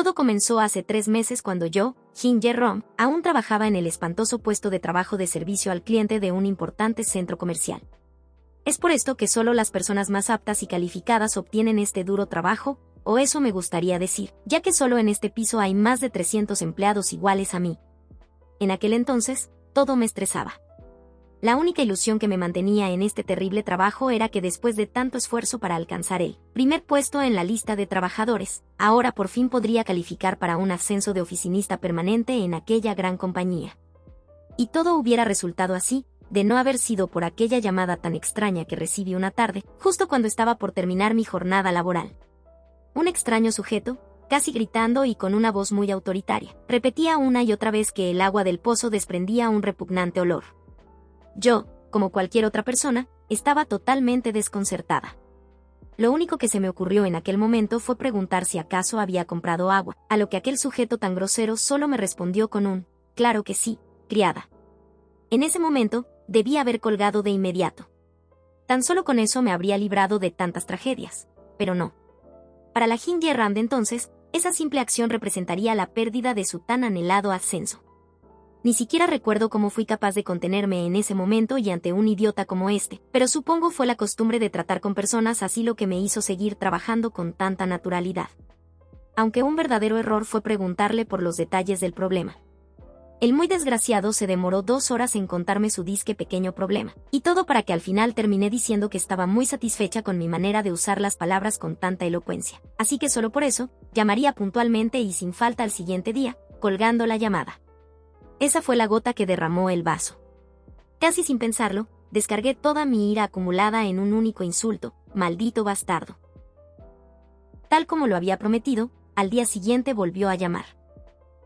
Todo comenzó hace 3 meses cuando yo, Jin Ye-rom, aún trabajaba en el espantoso puesto de trabajo de servicio al cliente de un importante centro comercial. Es por esto que solo las personas más aptas y calificadas obtienen este duro trabajo, o eso me gustaría decir, ya que solo en este piso hay más de 300 empleados iguales a mí. En aquel entonces, todo me estresaba. La única ilusión que me mantenía en este terrible trabajo era que después de tanto esfuerzo para alcanzar el primer puesto en la lista de trabajadores, ahora por fin podría calificar para un ascenso de oficinista permanente en aquella gran compañía. Y todo hubiera resultado así, de no haber sido por aquella llamada tan extraña que recibí una tarde, justo cuando estaba por terminar mi jornada laboral. Un extraño sujeto, casi gritando y con una voz muy autoritaria, repetía una y otra vez que el agua del pozo desprendía un repugnante olor. Yo, como cualquier otra persona, estaba totalmente desconcertada. Lo único que se me ocurrió en aquel momento fue preguntar si acaso había comprado agua, a lo que aquel sujeto tan grosero solo me respondió con un «claro que sí, criada». En ese momento, debí haber colgado de inmediato. Tan solo con eso me habría librado de tantas tragedias, pero no. Para la Jin Ye-ram de entonces, esa simple acción representaría la pérdida de su tan anhelado ascenso. Ni siquiera recuerdo cómo fui capaz de contenerme en ese momento y ante un idiota como este, pero supongo fue la costumbre de tratar con personas así lo que me hizo seguir trabajando con tanta naturalidad. Aunque un verdadero error fue preguntarle por los detalles del problema. El muy desgraciado se demoró 2 horas en contarme su disque pequeño problema, y todo para que al final terminé diciendo que estaba muy satisfecha con mi manera de usar las palabras con tanta elocuencia, así que solo por eso, llamaría puntualmente y sin falta al siguiente día, colgando la llamada. Esa fue la gota que derramó el vaso. Casi sin pensarlo, descargué toda mi ira acumulada en un único insulto: «maldito bastardo». Tal como lo había prometido, al día siguiente volvió a llamar.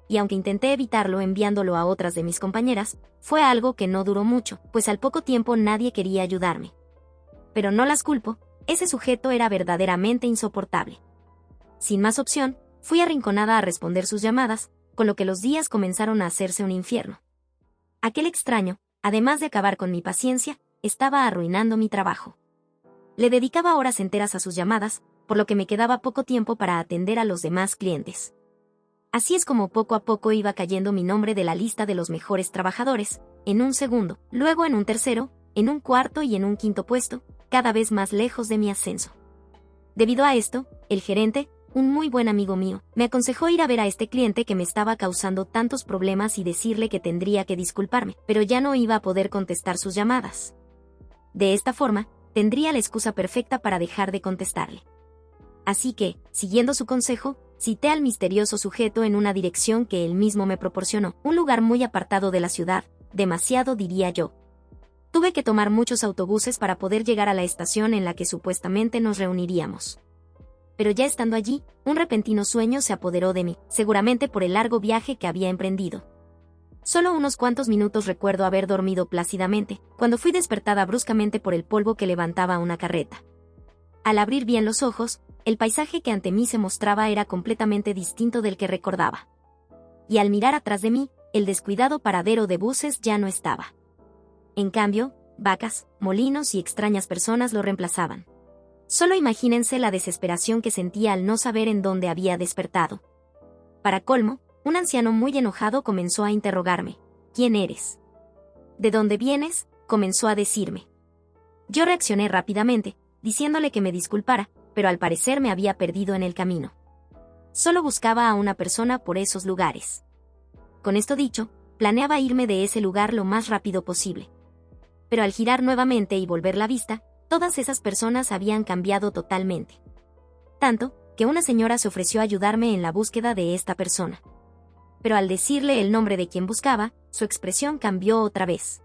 Y aunque intenté evitarlo enviándolo a otras de mis compañeras, fue algo que no duró mucho, pues al poco tiempo nadie quería ayudarme. Pero no las culpo, ese sujeto era verdaderamente insoportable. Sin más opción, fui arrinconada a responder sus llamadas, con lo que los días comenzaron a hacerse un infierno. Aquel extraño, además de acabar con mi paciencia, estaba arruinando mi trabajo. Le dedicaba horas enteras a sus llamadas, por lo que me quedaba poco tiempo para atender a los demás clientes. Así es como poco a poco iba cayendo mi nombre de la lista de los mejores trabajadores, en un segundo, luego en un tercero, en un cuarto y en un quinto puesto, cada vez más lejos de mi ascenso. Debido a esto, el gerente, un muy buen amigo mío, me aconsejó ir a ver a este cliente que me estaba causando tantos problemas y decirle que tendría que disculparme, pero ya no iba a poder contestar sus llamadas. De esta forma, tendría la excusa perfecta para dejar de contestarle. Así que, siguiendo su consejo, cité al misterioso sujeto en una dirección que él mismo me proporcionó, un lugar muy apartado de la ciudad, demasiado diría yo. Tuve que tomar muchos autobuses para poder llegar a la estación en la que supuestamente nos reuniríamos. Pero ya estando allí, un repentino sueño se apoderó de mí, seguramente por el largo viaje que había emprendido. Solo unos cuantos minutos recuerdo haber dormido plácidamente, cuando fui despertada bruscamente por el polvo que levantaba una carreta. Al abrir bien los ojos, el paisaje que ante mí se mostraba era completamente distinto del que recordaba. Y al mirar atrás de mí, el descuidado paradero de buses ya no estaba. En cambio, vacas, molinos y extrañas personas lo reemplazaban. Solo imagínense la desesperación que sentía al no saber en dónde había despertado. Para colmo, un anciano muy enojado comenzó a interrogarme: «¿Quién eres? ¿De dónde vienes?», comenzó a decirme. Yo reaccioné rápidamente, diciéndole que me disculpara, pero al parecer me había perdido en el camino. Solo buscaba a una persona por esos lugares. Con esto dicho, planeaba irme de ese lugar lo más rápido posible. Pero al girar nuevamente y volver la vista, todas esas personas habían cambiado totalmente. Tanto, que una señora se ofreció a ayudarme en la búsqueda de esta persona. Pero al decirle el nombre de quien buscaba, su expresión cambió otra vez.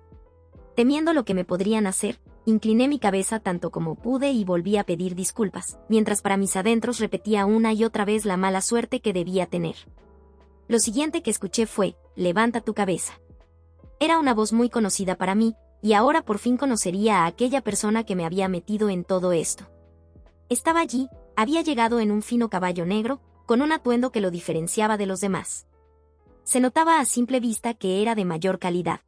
Temiendo lo que me podrían hacer, incliné mi cabeza tanto como pude y volví a pedir disculpas, mientras para mis adentros repetía una y otra vez la mala suerte que debía tener. Lo siguiente que escuché fue: «Levanta tu cabeza». Era una voz muy conocida para mí, y ahora por fin conocería a aquella persona que me había metido en todo esto. Estaba allí, había llegado en un fino caballo negro, con un atuendo que lo diferenciaba de los demás. Se notaba a simple vista que era de mayor calidad.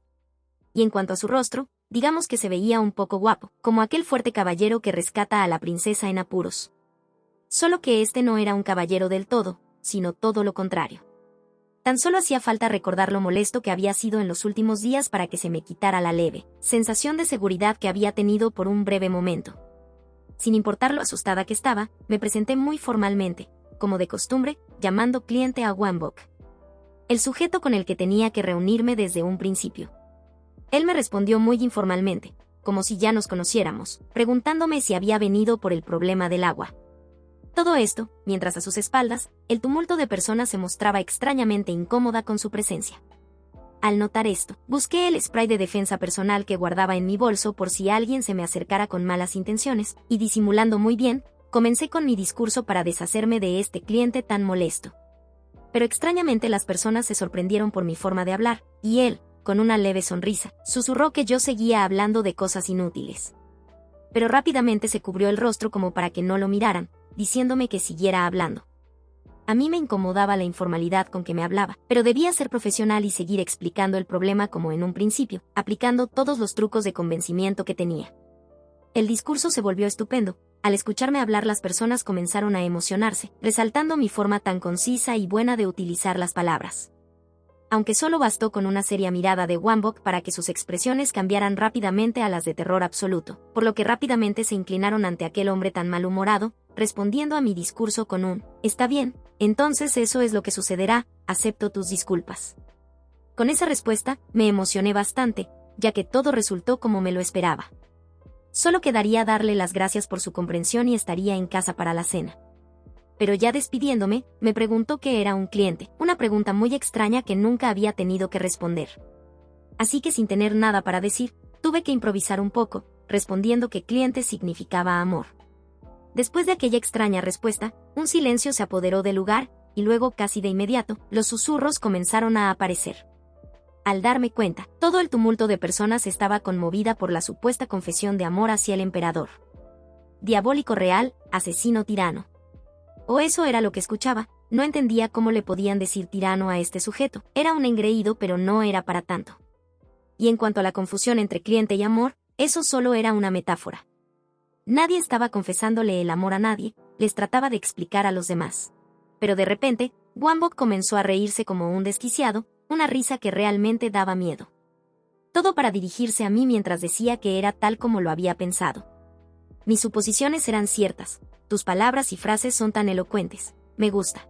Y en cuanto a su rostro, digamos que se veía un poco guapo, como aquel fuerte caballero que rescata a la princesa en apuros. Solo que este no era un caballero del todo, sino todo lo contrario. Tan solo hacía falta recordar lo molesto que había sido en los últimos días para que se me quitara la leve sensación de seguridad que había tenido por un breve momento. Sin importar lo asustada que estaba, me presenté muy formalmente, como de costumbre, llamando cliente a Wanbok, el sujeto con el que tenía que reunirme desde un principio. Él me respondió muy informalmente, como si ya nos conociéramos, preguntándome si había venido por el problema del agua. Todo esto, mientras a sus espaldas, el tumulto de personas se mostraba extrañamente incómoda con su presencia. Al notar esto, busqué el spray de defensa personal que guardaba en mi bolso por si alguien se me acercara con malas intenciones, y disimulando muy bien, comencé con mi discurso para deshacerme de este cliente tan molesto. Pero extrañamente las personas se sorprendieron por mi forma de hablar, y él, con una leve sonrisa, susurró que yo seguía hablando de cosas inútiles. Pero rápidamente se cubrió el rostro como para que no lo miraran, diciéndome que siguiera hablando. A mí me incomodaba la informalidad con que me hablaba, pero debía ser profesional y seguir explicando el problema como en un principio, aplicando todos los trucos de convencimiento que tenía. El discurso se volvió estupendo. Al escucharme hablar las personas comenzaron a emocionarse, resaltando mi forma tan concisa y buena de utilizar las palabras. Aunque solo bastó con una seria mirada de Wanbok para que sus expresiones cambiaran rápidamente a las de terror absoluto, por lo que rápidamente se inclinaron ante aquel hombre tan malhumorado, respondiendo a mi discurso con un «Está bien, entonces eso es lo que sucederá, acepto tus disculpas». Con esa respuesta, me emocioné bastante, ya que todo resultó como me lo esperaba. Solo quedaría darle las gracias por su comprensión y estaría en casa para la cena. Pero ya despidiéndome, me preguntó qué era un cliente, una pregunta muy extraña que nunca había tenido que responder. Así que sin tener nada para decir, tuve que improvisar un poco, respondiendo que cliente significaba amor. Después de aquella extraña respuesta, un silencio se apoderó del lugar, y luego casi de inmediato, los susurros comenzaron a aparecer. Al darme cuenta, todo el tumulto de personas estaba conmovida por la supuesta confesión de amor hacia el emperador. Diabólico real, asesino tirano. O eso era lo que escuchaba, no entendía cómo le podían decir tirano a este sujeto, era un engreído pero no era para tanto. Y en cuanto a la confusión entre cliente y amor, eso solo era una metáfora. Nadie estaba confesándole el amor a nadie, les trataba de explicar a los demás. Pero de repente, Wanbok comenzó a reírse como un desquiciado, una risa que realmente daba miedo. Todo para dirigirse a mí mientras decía que era tal como lo había pensado. Mis suposiciones eran ciertas. Tus palabras y frases son tan elocuentes. Me gusta.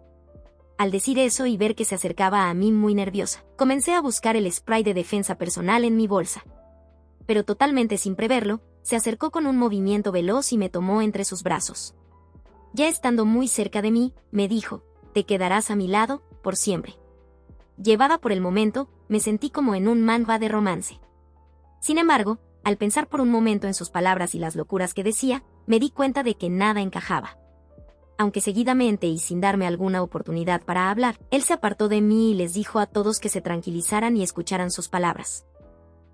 Al decir eso y ver que se acercaba a mí muy nerviosa, comencé a buscar el spray de defensa personal en mi bolsa. Pero totalmente sin preverlo, se acercó con un movimiento veloz y me tomó entre sus brazos. Ya estando muy cerca de mí, me dijo, «Te quedarás a mi lado, por siempre». Llevada por el momento, me sentí como en un manga de romance. Sin embargo, al pensar por un momento en sus palabras y las locuras que decía, me di cuenta de que nada encajaba. Aunque seguidamente y sin darme alguna oportunidad para hablar, él se apartó de mí y les dijo a todos que se tranquilizaran y escucharan sus palabras.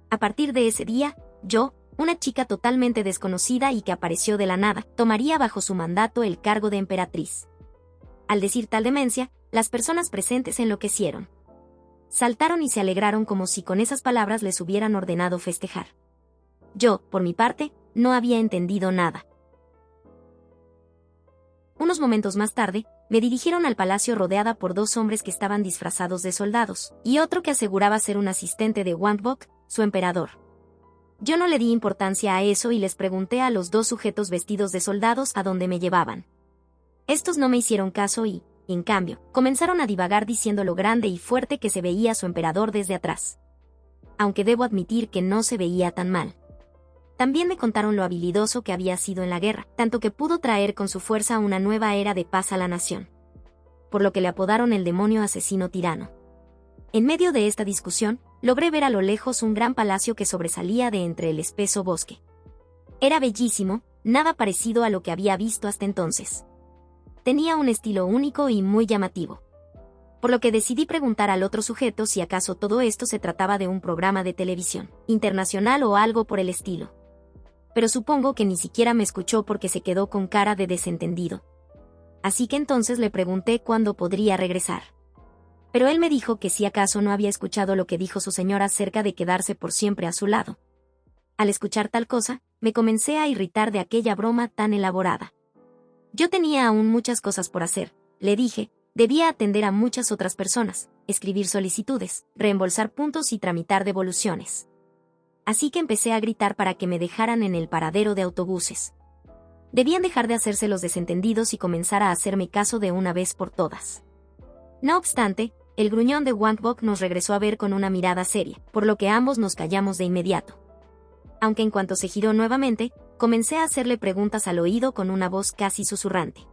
A partir de ese día, yo, una chica totalmente desconocida y que apareció de la nada, tomaría bajo su mandato el cargo de emperatriz. Al decir tal demencia, las personas presentes enloquecieron. Saltaron y se alegraron como si con esas palabras les hubieran ordenado festejar. Yo, por mi parte, no había entendido nada. Unos momentos más tarde, me dirigieron al palacio rodeada por dos hombres que estaban disfrazados de soldados, y otro que aseguraba ser un asistente de Wanbok, su emperador. Yo no le di importancia a eso y les pregunté a los dos sujetos vestidos de soldados a dónde me llevaban. Estos no me hicieron caso y, en cambio, comenzaron a divagar diciendo lo grande y fuerte que se veía su emperador desde atrás. Aunque debo admitir que no se veía tan mal. También me contaron lo habilidoso que había sido en la guerra, tanto que pudo traer con su fuerza una nueva era de paz a la nación. Por lo que le apodaron el demonio asesino tirano. En medio de esta discusión, logré ver a lo lejos un gran palacio que sobresalía de entre el espeso bosque. Era bellísimo, nada parecido a lo que había visto hasta entonces. Tenía un estilo único y muy llamativo. Por lo que decidí preguntar al otro sujeto si acaso todo esto se trataba de un programa de televisión internacional o algo por el estilo. Pero supongo que ni siquiera me escuchó porque se quedó con cara de desentendido. Así que entonces le pregunté cuándo podría regresar. Pero él me dijo que si acaso no había escuchado lo que dijo su señora acerca de quedarse por siempre a su lado. Al escuchar tal cosa, me comencé a irritar de aquella broma tan elaborada. Yo tenía aún muchas cosas por hacer, le dije, Debía atender a muchas otras personas, escribir solicitudes, reembolsar puntos y tramitar devoluciones. Así que empecé a gritar para que me dejaran en el paradero de autobuses. Debían dejar de hacerse los desentendidos y comenzar a hacerme caso de una vez por todas. No obstante, el gruñón de Wangbok nos regresó a ver con una mirada seria, por lo que ambos nos callamos de inmediato. Aunque en cuanto se giró nuevamente, comencé a hacerle preguntas al oído con una voz casi susurrante.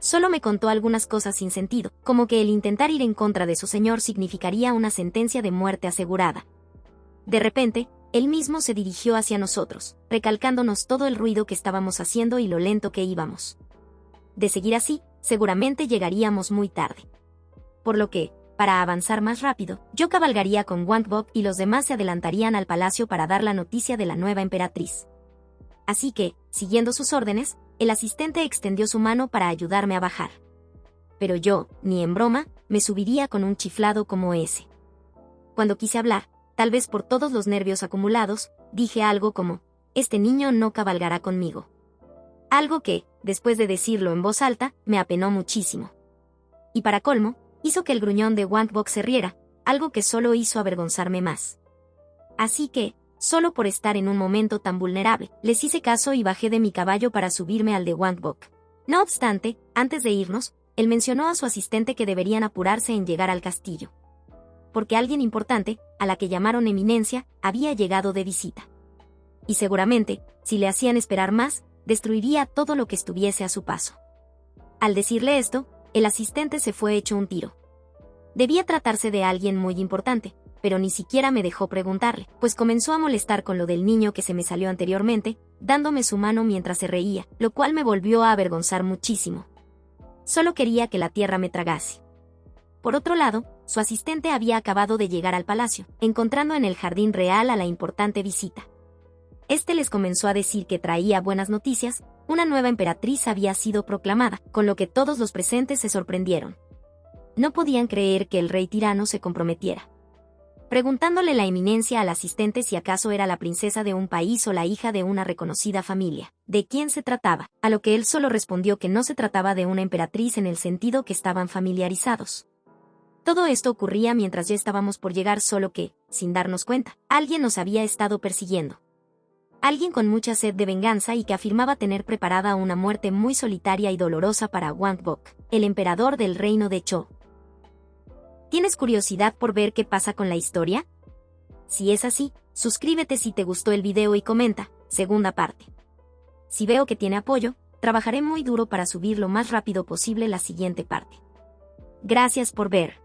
Solo me contó algunas cosas sin sentido, como que el intentar ir en contra de su señor significaría una sentencia de muerte asegurada. De repente, él mismo se dirigió hacia nosotros, recalcándonos todo el ruido que estábamos haciendo y lo lento que íbamos. De seguir así, seguramente llegaríamos muy tarde. Por lo que, para avanzar más rápido, yo cabalgaría con Wangbok y los demás se adelantarían al palacio para dar la noticia de la nueva emperatriz. Así que, siguiendo sus órdenes, el asistente extendió su mano para ayudarme a bajar. Pero yo, ni en broma, me subiría con un chiflado como ese. Cuando quise hablar, tal vez por todos los nervios acumulados, dije algo como, «Este niño no cabalgará conmigo». Algo que, después de decirlo en voz alta, me apenó muchísimo. Y para colmo, hizo que el gruñón de Wangbok se riera, algo que solo hizo avergonzarme más. Así que, solo por estar en un momento tan vulnerable, les hice caso y bajé de mi caballo para subirme al de Wangbok. No obstante, antes de irnos, él mencionó a su asistente que deberían apurarse en llegar al castillo. Porque alguien importante, a la que llamaron Eminencia, había llegado de visita. Y seguramente, si le hacían esperar más, destruiría todo lo que estuviese a su paso. Al decirle esto, el asistente se fue hecho un tiro. Debía tratarse de alguien muy importante, pero ni siquiera me dejó preguntarle, pues comenzó a molestar con lo del niño que se me salió anteriormente, dándome su mano mientras se reía, lo cual me volvió a avergonzar muchísimo. Solo quería que la tierra me tragase. Por otro lado, su asistente había acabado de llegar al palacio, encontrando en el jardín real a la importante visita. Este les comenzó a decir que traía buenas noticias, una nueva emperatriz había sido proclamada, con lo que todos los presentes se sorprendieron. No podían creer que el rey tirano se comprometiera. Preguntándole la eminencia al asistente si acaso era la princesa de un país o la hija de una reconocida familia, de quién se trataba, a lo que él solo respondió que no se trataba de una emperatriz en el sentido que estaban familiarizados. Todo esto ocurría mientras ya estábamos por llegar, solo que, sin darnos cuenta, alguien nos había estado persiguiendo. Alguien con mucha sed de venganza y que afirmaba tener preparada una muerte muy solitaria y dolorosa para Wangbok, el emperador del reino de Cho. ¿Tienes curiosidad por ver qué pasa con la historia? Si es así, suscríbete si te gustó el video y comenta, segunda parte. Si veo que tiene apoyo, trabajaré muy duro para subir lo más rápido posible la siguiente parte. Gracias por ver.